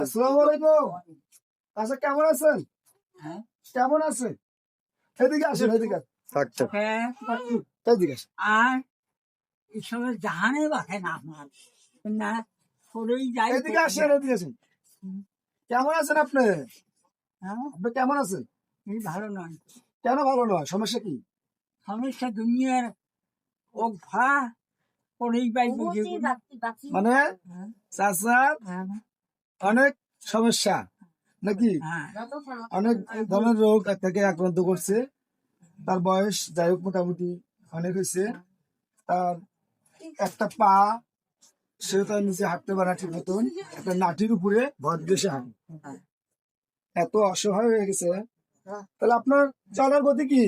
আসসালামু আলাইকুম। আচ্ছা, কেমন আছেন? কেমন আছেন? এদিকে আসেন, এদিকে আসেন। এদিকে আসেন। আর এসবের জাহানে বাসে না আমার না করেই যাই। এদিকে আসেন, এদিকে আসেন। কেমন আছেন আপনি? আপনি কেমন আছেন? এই ভালো নয়। কেন ভালো নয়? সমস্যা কি? সমস্যা দুনিয়ার ও ভা করেই যাই বুঝে মানে চাচার অনেক সমস্যা নাকি? অনেক ধরনের রোগ তাকে আক্রান্ত করছে। তার বয়স যাই হোক মোটামুটি অনেক হয়েছে। তার একটা পা, সে তার নিচে হাঁটতে পারে না ঠিক মতন, একটা নাটির উপরে ভর দিয়ে সে হাঁটে। এত অসহায় হয়ে গেছে। তাহলে আপনার চলার গতি কি?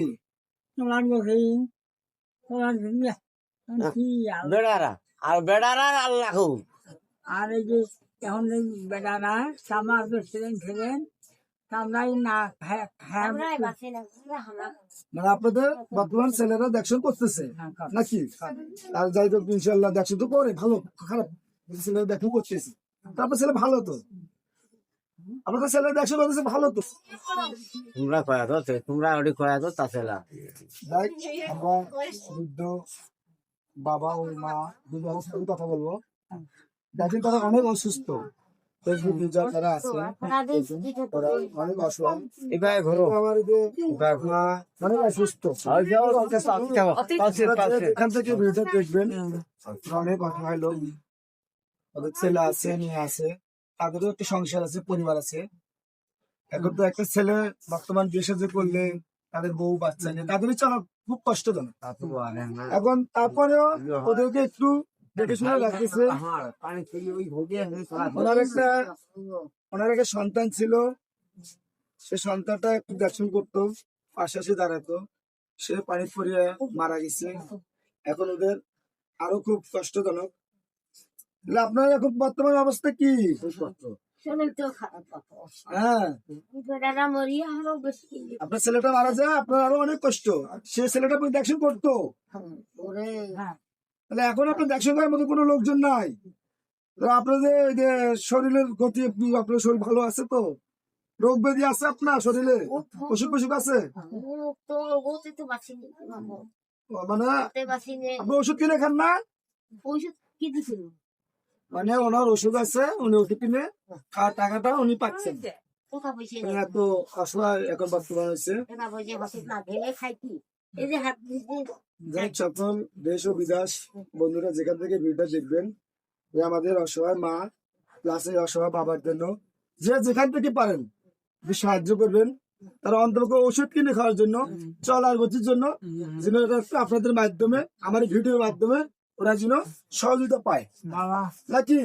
তোমার বসে তোমার দুনিয়া কি বেড়ারা আর বেড়ারার আল্লাহ আর এই যে এখন এই বেটারা সামার ছিলেন তামরাই না মানে আপনাদের বর্তমান ছেলেরা দেখশন করতেছে নাকি? আর যাই হোক ইনশাল্লাহ দেখশন তো করে, ভালো খারাপ ছেলেরা দেখশন করতেছে। তারপর ছেলে ভালো তো, আপনাদের ছেলে দেখশন করতেছে ভালো তো। তোমরা কয়া তো তোমরা ওটি কয়া তো তাছাড়া যাই, আমরা বৃদ্ধ বাবা ও মা দুজনের সাথে কথা বলবো। দেখেন তারা অনেক অসুস্থ। ফেসবুক ইউজার যারা আছে ওরা অনেক অসহায়। এবার ঘোরো আমার এই যে মা অনেক অসুস্থ। এখান থেকে ভিডিও দেখবেন, অনেক অসহায় লোক, ওদের ছেলে আছে, মেয়ে আছে, তাদেরও একটা সংসার আছে, পরিবার আছে। এখন তো একটা ছেলে বর্তমান বিয়ে যে করলে তাদের বউ বাচ্চা নিয়ে তাদেরই চলা খুব কষ্টজনক। এখন তারপরেও ওদেরকে একটু দেখে শুনে রাখতেছে। ওনার একটা সন্তান ছিল, সে সন্তানটা একটু দেখশন করতো, পাশে এসে দাঁড়াতো, সে পানি পড়িয়ে মারা গেছে। এখন ওদের আরো খুব কষ্টজনক। আপনার এখন বর্তমান অবস্থা কি? হ্যাঁ, আপনার ছেলেটা মারা যায়, আপনার আরো অনেক কষ্ট। সে ছেলেটা আপনি দেখশন করতো, তাহলে এখন আপনার দেখশন করার মতো কোনো লোকজন নাই। তো আপনাদের এই যে শরীরের গতি, আপনার শরীর ভালো আছে তো? রোগ ব্যাধি আছে আপনার শরীরে? অসুখ বিসুখ আছে? মানে আপনি ওষুধ কিনে খান না? মানে ওনার ওষুধ আছে, উনি ওষুধ কিনে খাওয়ার টাকাটা উনি পাচ্ছেন। এত অসহায় এখন বর্তমান হয়েছে। যাই সকল দেশ ও বিদেশ বন্ধুরা যেখান থেকে ভিডিওটা দেখবেন, যে আমাদের অসহায় মা প্লাস এই অসহায় বাবার জন্য যে যেখান থেকে পারেন সাহায্য করবেন। তারা অন্তত ওষুধ কিনে খাওয়ার জন্য, চলার গতির জন্য, যেন আপনাদের মাধ্যমে, আমার ভিডিওর মাধ্যমে ওরা যেন সহযোগিতা পায় নাকি?